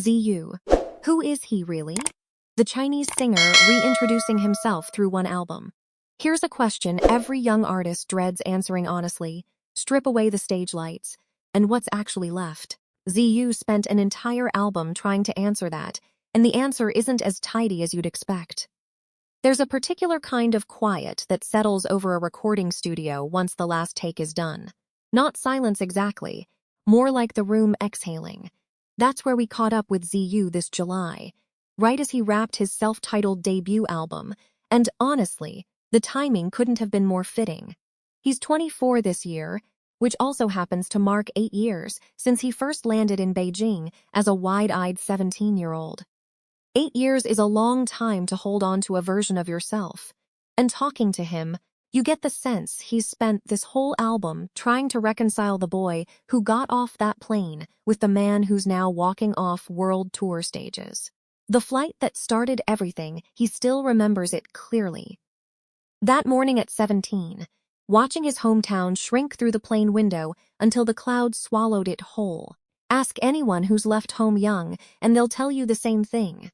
Ziyu. Who is he really? The Chinese singer reintroducing himself through one album. Here's a question every young artist dreads answering honestly. Strip away the stage lights, and what's actually left? Ziyu spent an entire album trying to answer that, and the answer isn't as tidy as you'd expect. There's a particular kind of quiet that settles over a recording studio once the last take is done. Not silence exactly, more like the room exhaling. That's where we caught up with Ziyu this July, right as he wrapped his self-titled debut album, and honestly, the timing couldn't have been more fitting. He's 24 this year, which also happens to mark 8 years since he first landed in Beijing as a wide-eyed 17-year-old. 8 years is a long time to hold on to a version of yourself. And talking to him, you get the sense he's spent this whole album trying to reconcile the boy who got off that plane with the man who's now walking off world tour stages. The flight that started everything, he still remembers it clearly. That morning at 17, watching his hometown shrink through the plane window until the clouds swallowed it whole. Ask anyone who's left home young, and they'll tell you the same thing.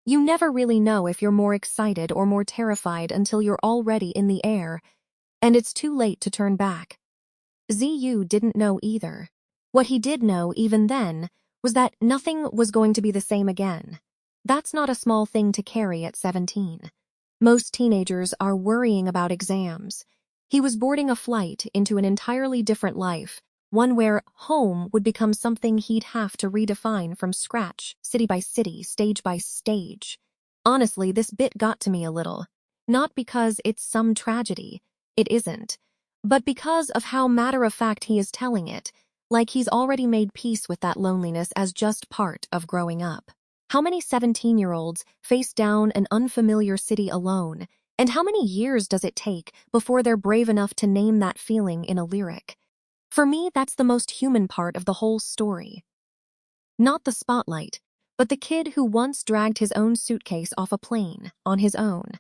You never really know if you're more excited or more terrified until you're already in the air, and it's too late to turn back. Ziyu didn't know either. What he did know even then was that nothing was going to be the same again. That's not a small thing to carry at 17. Most teenagers are worrying about exams. He was boarding a flight into an entirely different life, one where home would become something he'd have to redefine from scratch, city by city, stage by stage. Honestly, this bit got to me a little. Not because it's some tragedy, it isn't, but because of how matter-of-fact he is telling it, like he's already made peace with that loneliness as just part of growing up. How many 17-year-olds face down an unfamiliar city alone, and how many years does it take before they're brave enough to name that feeling in a lyric? For me, that's the most human part of the whole story. Not the spotlight, but the kid who once dragged his own suitcase off a plane, on his own.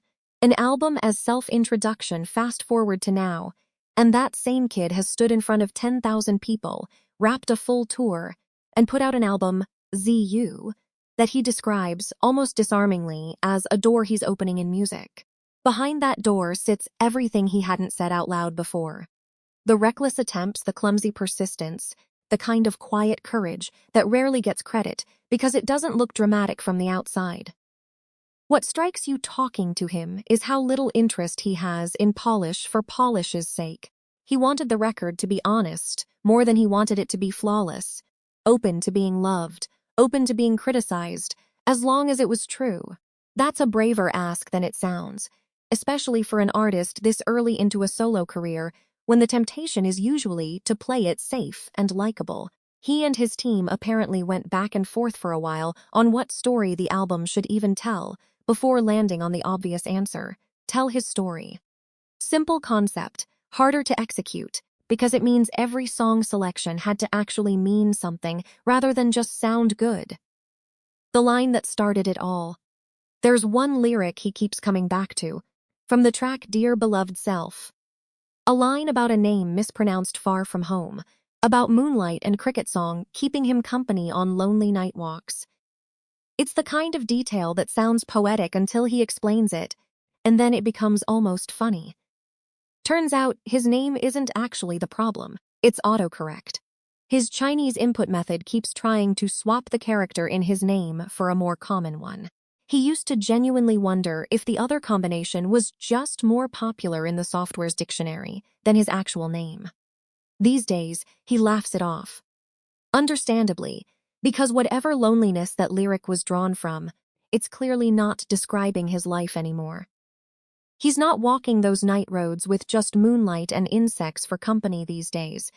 An album as self-introduction fast forward to now, and that same kid has stood in front of 10,000 people, wrapped a full tour, and put out an album, Ziyu, that he describes, almost disarmingly, as a door he's opening in music. Behind that door sits everything he hadn't said out loud before. The reckless attempts, the clumsy persistence, the kind of quiet courage that rarely gets credit because it doesn't look dramatic from the outside. What strikes you talking to him is how little interest he has in polish for polish's sake. He wanted the record to be honest more than he wanted it to be flawless, open to being loved, open to being criticized, as long as it was true. That's a braver ask than it sounds, especially for an artist this early into a solo career, when the temptation is usually to play it safe and likable. He and his team apparently went back and forth for a while on what story the album should even tell, before landing on the obvious answer: tell his story. Simple concept, harder to execute, because it means every song selection had to actually mean something rather than just sound good. The line that started it all. There's one lyric he keeps coming back to, from the track Dear Beloved Self. A line about a name mispronounced far from home, about moonlight and cricket song keeping him company on lonely night walks. It's the kind of detail that sounds poetic until he explains it, and then it becomes almost funny. Turns out his name isn't actually the problem, it's autocorrect. His Chinese input method keeps trying to swap the character in his name for a more common one. He used to genuinely wonder if the other combination was just more popular in the software's dictionary than his actual name. These days, he laughs it off. Understandably, because whatever loneliness that lyric was drawn from, it's clearly not describing his life anymore. He's not walking those night roads with just moonlight and insects for company these days.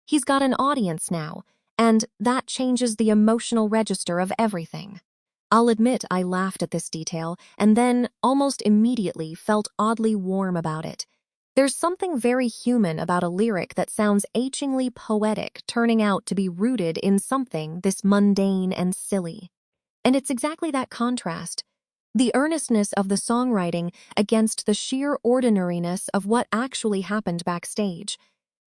He's got an audience now, and that changes the emotional register of everything. I'll admit I laughed at this detail and then, almost immediately, felt oddly warm about it. There's something very human about a lyric that sounds achingly poetic turning out to be rooted in something this mundane and silly. And it's exactly that contrast, the earnestness of the songwriting against the sheer ordinariness of what actually happened backstage,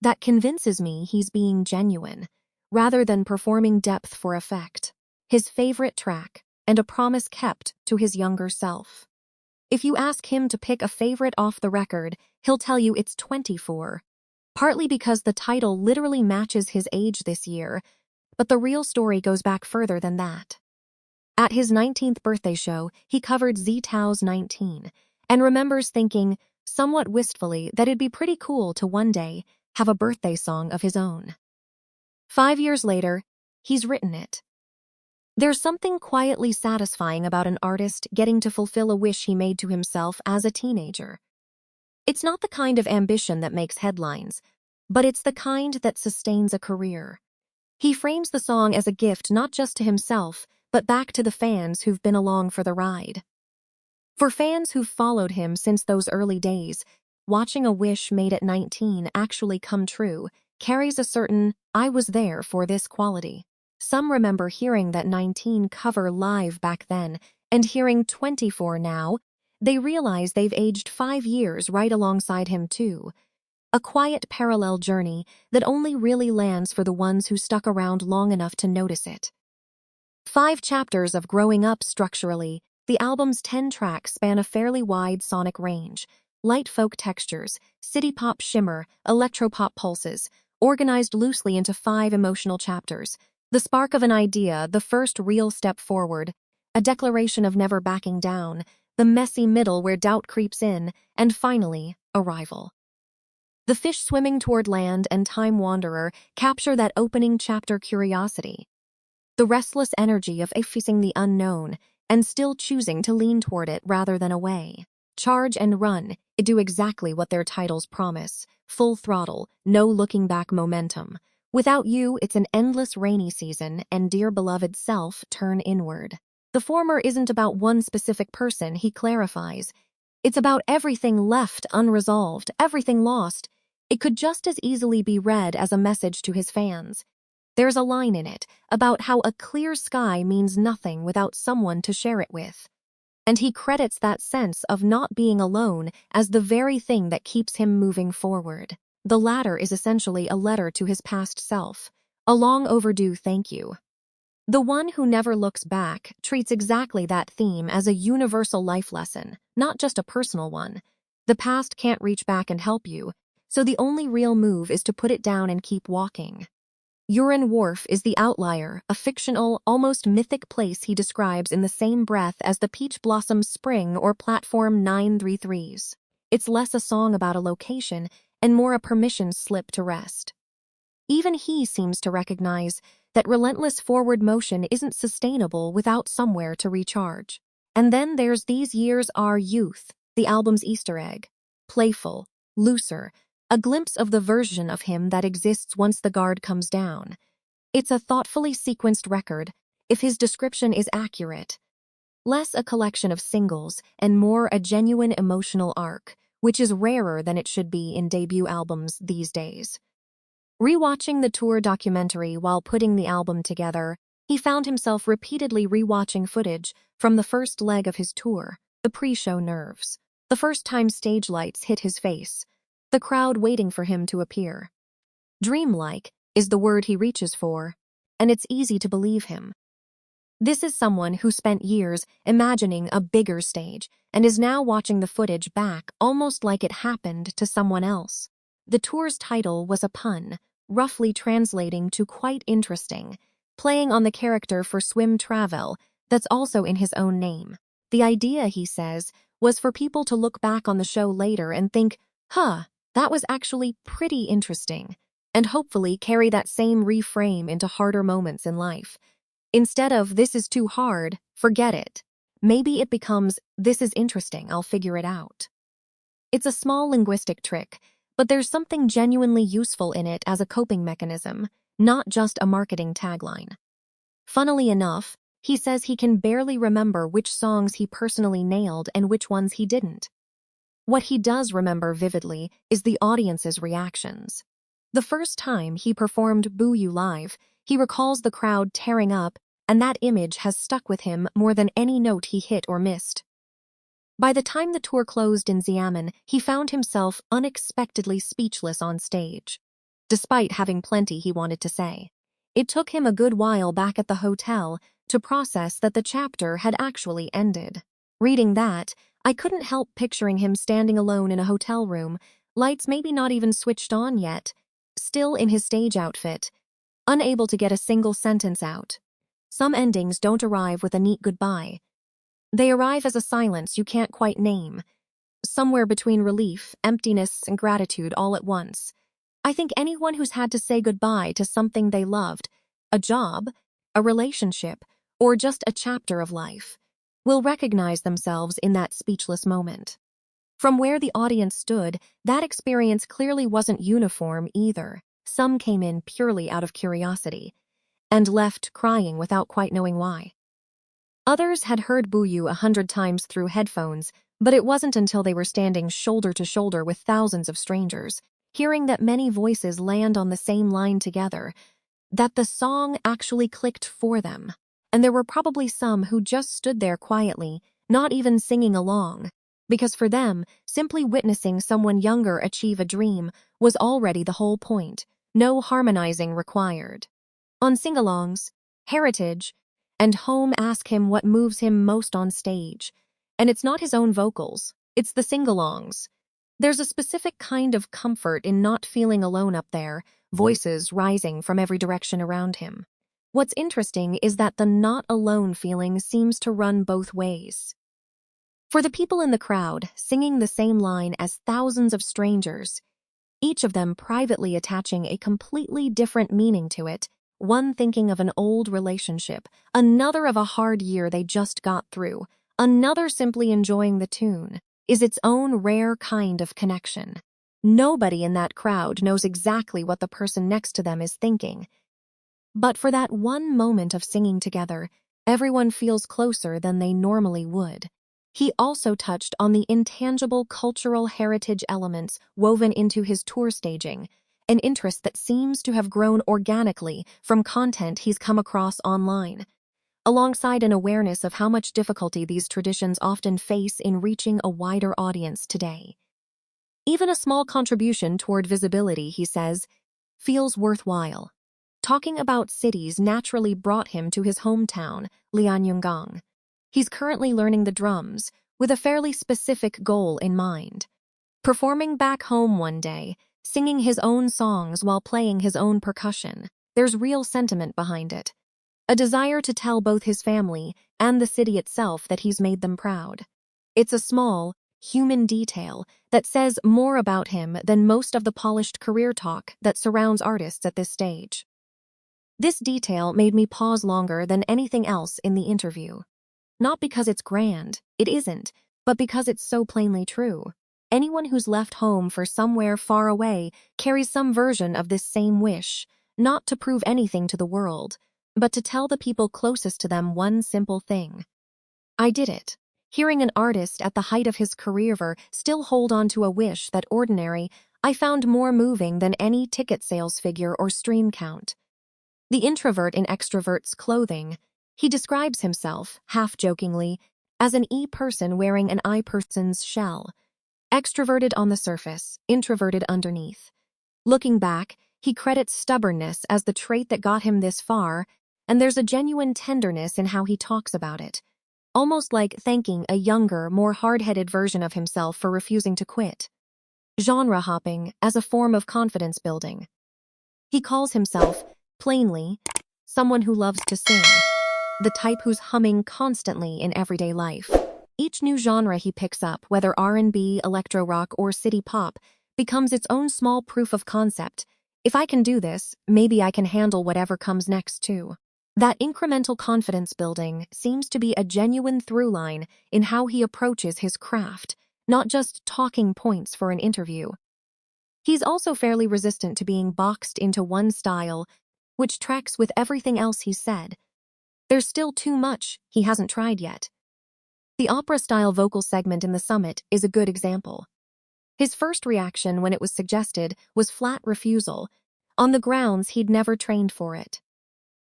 that convinces me he's being genuine, rather than performing depth for effect. his favorite track, and a promise kept to his younger self. If you ask him to pick a favorite off the record, he'll tell you it's 24, partly because the title literally matches his age this year, but the real story goes back further than that. At his 19th birthday show, he covered Zitao's 19 and remembers thinking, somewhat wistfully, that it'd be pretty cool to one day have a birthday song of his own. 5 years later, he's written it. There's something quietly satisfying about an artist getting to fulfill a wish he made to himself as a teenager. It's not the kind of ambition that makes headlines, but it's the kind that sustains a career. He frames the song as a gift not just to himself, but back to the fans who've been along for the ride. For fans who've followed him since those early days, watching a wish made at 19 actually come true carries a certain "I was there for this" quality. Some remember hearing that 19 cover live back then, and hearing 24 now, they realize they've aged 5 years right alongside him too. A quiet parallel journey that only really lands for the ones who stuck around long enough to notice it. 5 chapters of growing up structurally, the album's 10 tracks span a fairly wide sonic range: light folk textures, city pop shimmer, electropop pulses, organized loosely into 5 emotional chapters. The spark of an idea, the first real step forward, a declaration of never backing down, the messy middle where doubt creeps in, and finally, arrival. The Fish Swimming Toward Land and Time Wanderer capture that opening chapter curiosity. The restless energy of facing the unknown and still choosing to lean toward it rather than away. Charge and Run do exactly what their titles promise: full throttle, no looking back momentum. Without You, it's an endless rainy season, and Dear Beloved Self turn inward. The former isn't about one specific person, he clarifies. It's about everything left unresolved, everything lost. It could just as easily be read as a message to his fans. There's a line in it about how a clear sky means nothing without someone to share it with. And he credits that sense of not being alone as the very thing that keeps him moving forward. The latter is essentially a letter to his past self, a long overdue thank you. The One Who Never Looks Back treats exactly that theme as a universal life lesson, not just a personal one. The past can't reach back and help you, so the only real move is to put it down and keep walking. Urin Wharf is the outlier, a fictional, almost mythic place he describes in the same breath as the Peach Blossom Spring or Platform 933's. It's less a song about a location and more a permission slip to rest. Even he seems to recognize that relentless forward motion isn't sustainable without somewhere to recharge. And then there's These Years Are Youth, the album's Easter egg. Playful, looser, a glimpse of the version of him that exists once the guard comes down. It's a thoughtfully sequenced record, if his description is accurate. Less a collection of singles and more a genuine emotional arc, which is rarer than it should be in debut albums these days. Rewatching the tour documentary while putting the album together, he found himself repeatedly rewatching footage from the first leg of his tour, the pre-show nerves, the first time stage lights hit his face, the crowd waiting for him to appear. Dreamlike is the word he reaches for, and it's easy to believe him. This is someone who spent years imagining a bigger stage and is now watching the footage back almost like it happened to someone else. The tour's title was a pun, roughly translating to quite interesting, playing on the character for Swim Travel that's also in his own name. The idea, he says, was for people to look back on the show later and think, that was actually pretty interesting, and hopefully carry that same reframe into harder moments in life. Instead of "this is too hard, forget it," maybe it becomes "this is interesting, I'll figure it out." It's a small linguistic trick, but there's something genuinely useful in it as a coping mechanism, not just a marketing tagline. Funnily enough, he says he can barely remember which songs he personally nailed and which ones he didn't. What he does remember vividly is the audience's reactions. The first time he performed Boo You live, he recalls the crowd tearing up, and that image has stuck with him more than any note he hit or missed. By the time the tour closed in Xiamen, he found himself unexpectedly speechless on stage, despite having plenty he wanted to say. It took him a good while back at the hotel to process that the chapter had actually ended. Reading that, I couldn't help picturing him standing alone in a hotel room, lights maybe not even switched on yet, still in his stage outfit, unable to get a single sentence out. Some endings don't arrive with a neat goodbye. They arrive as a silence you can't quite name, somewhere between relief, emptiness, and gratitude all at once. I think anyone who's had to say goodbye to something they loved, a job, a relationship, or just a chapter of life, will recognize themselves in that speechless moment. From where the audience stood, that experience clearly wasn't uniform either. Some came in purely out of curiosity, and left crying without quite knowing why. Others had heard Ziyu 100 times through headphones, but it wasn't until they were standing shoulder to shoulder with thousands of strangers, hearing that many voices land on the same line together, that the song actually clicked for them. And there were probably some who just stood there quietly, not even singing along, because for them, simply witnessing someone younger achieve a dream was already the whole point, no harmonizing required. On sing-alongs, Heritage and Home ask him what moves him most on stage, and it's not his own vocals, it's the sing-alongs. There's a specific kind of comfort in not feeling alone up there, voices rising from every direction around him. What's interesting is that the not alone feeling seems to run both ways. For the people in the crowd, singing the same line as thousands of strangers, each of them privately attaching a completely different meaning to it, one thinking of an old relationship, another of a hard year they just got through, another simply enjoying the tune, is its own rare kind of connection. Nobody in that crowd knows exactly what the person next to them is thinking. But for that one moment of singing together, everyone feels closer than they normally would. He also touched on the intangible cultural heritage elements woven into his tour staging, an interest that seems to have grown organically from content he's come across online, alongside an awareness of how much difficulty these traditions often face in reaching a wider audience today. Even a small contribution toward visibility, he says, feels worthwhile. Talking about cities naturally brought him to his hometown, Lianyungang. He's currently learning the drums, with a fairly specific goal in mind. Performing back home one day, singing his own songs while playing his own percussion. There's real sentiment behind it. A desire to tell both his family and the city itself that he's made them proud. It's a small, human detail that says more about him than most of the polished career talk that surrounds artists at this stage. This detail made me pause longer than anything else in the interview. Not because it's grand, it isn't, but because it's so plainly true. Anyone who's left home for somewhere far away carries some version of this same wish, not to prove anything to the world, but to tell the people closest to them one simple thing. I did it. Hearing an artist at the height of his career still hold on to a wish that ordinary, I found more moving than any ticket sales figure or stream count. The introvert in extrovert's clothing, he describes himself, half-jokingly, as an E-person wearing an I-person's shell. Extroverted on the surface, introverted underneath. Looking back, he credits stubbornness as the trait that got him this far, and there's a genuine tenderness in how he talks about it, almost like thanking a younger, more hard-headed version of himself for refusing to quit. Genre hopping as a form of confidence building. He calls himself, plainly, someone who loves to sing, the type who's humming constantly in everyday life. Each new genre he picks up, whether R&B, electro-rock, or city pop, becomes its own small proof of concept. If I can do this, maybe I can handle whatever comes next too. That incremental confidence building seems to be a genuine through line in how he approaches his craft, not just talking points for an interview. He's also fairly resistant to being boxed into one style, which tracks with everything else he's said. There's still too much he hasn't tried yet. The opera-style vocal segment in the summit is a good example. His first reaction when it was suggested was flat refusal, on the grounds he'd never trained for it.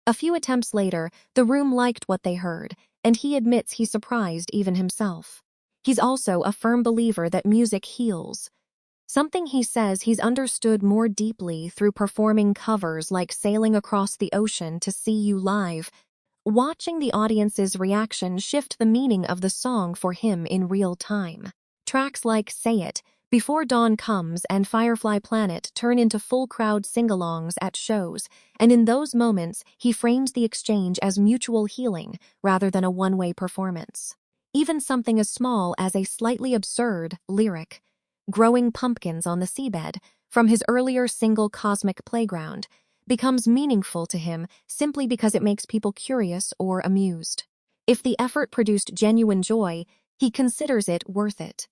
A few attempts later, the room liked what they heard, and he admits he surprised even himself. He's also a firm believer that music heals, something he says he's understood more deeply through performing covers like Sailing Across the Ocean to See You Live, watching the audience's reaction shift the meaning of the song for him in real time. Tracks like Say It, Before Dawn Comes, and Firefly Planet turn into full-crowd sing-alongs at shows, and in those moments, he frames the exchange as mutual healing rather than a one-way performance. Even something as small as a slightly absurd lyric, Growing Pumpkins on the Seabed, from his earlier single Cosmic Playground, becomes meaningful to him simply because it makes people curious or amused. If the effort produced genuine joy, he considers it worth it,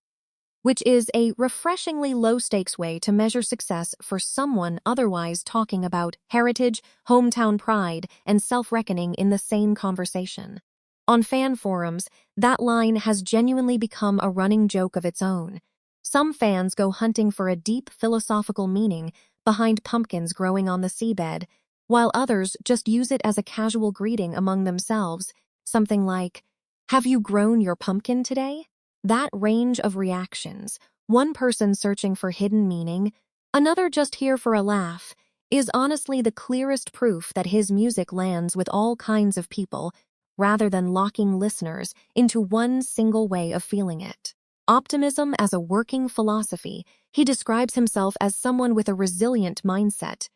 which is a refreshingly low-stakes way to measure success for someone otherwise talking about heritage, hometown pride, and self-reckoning in the same conversation. On fan forums, that line has genuinely become a running joke of its own. Some fans go hunting for a deep philosophical meaning behind pumpkins growing on the seabed, while others just use it as a casual greeting among themselves, something like, "Have you grown your pumpkin today?" That range of reactions, one person searching for hidden meaning, another just here for a laugh, is honestly the clearest proof that his music lands with all kinds of people, rather than locking listeners into one single way of feeling it. Optimism as a working philosophy, he describes himself as someone with a resilient mindset,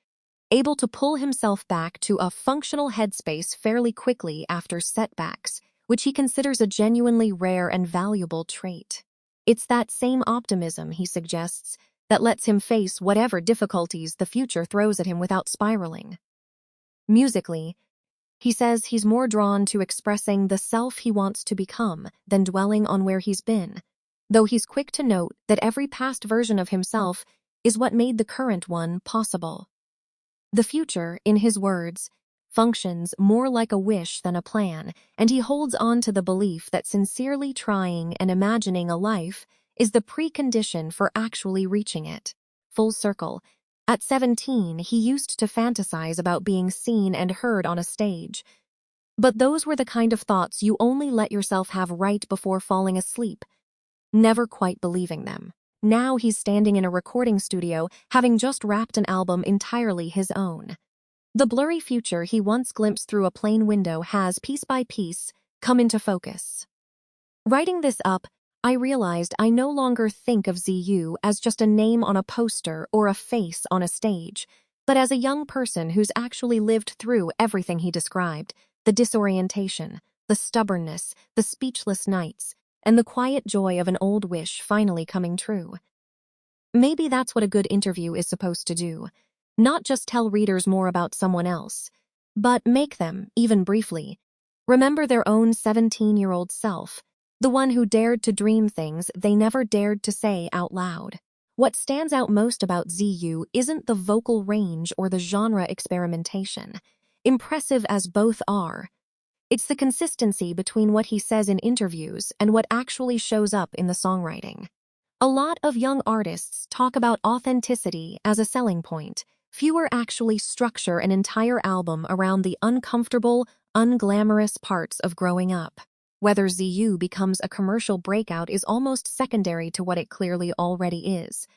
able to pull himself back to a functional headspace fairly quickly after setbacks, which he considers a genuinely rare and valuable trait. It's that same optimism, he suggests, that lets him face whatever difficulties the future throws at him without spiraling. Musically, he says he's more drawn to expressing the self he wants to become than dwelling on where he's been, though he's quick to note that every past version of himself is what made the current one possible. The future, in his words, functions more like a wish than a plan, and he holds on to the belief that sincerely trying and imagining a life is the precondition for actually reaching it. Full circle. At 17, he used to fantasize about being seen and heard on a stage. But those were the kind of thoughts you only let yourself have right before falling asleep, never quite believing them. Now he's standing in a recording studio, having just wrapped an album entirely his own. The blurry future he once glimpsed through a plain window has, piece by piece, come into focus. Writing this up, I realized I no longer think of Ziyu as just a name on a poster or a face on a stage, but as a young person who's actually lived through everything he described, the disorientation, the stubbornness, the speechless nights, and the quiet joy of an old wish finally coming true. Maybe that's what a good interview is supposed to do. Not just tell readers more about someone else, but make them, even briefly, remember their own 17-year-old self, the one who dared to dream things they never dared to say out loud. What stands out most about Ziyu isn't the vocal range or the genre experimentation, impressive as both are. It's the consistency between what he says in interviews and what actually shows up in the songwriting. A lot of young artists talk about authenticity as a selling point. Fewer actually structure an entire album around the uncomfortable, unglamorous parts of growing up. Whether Ziyu becomes a commercial breakout is almost secondary to what it clearly already is.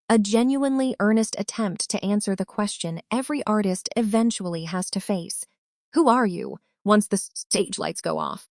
A genuinely earnest attempt to answer the question every artist eventually has to face. Who are you once the stage lights go off?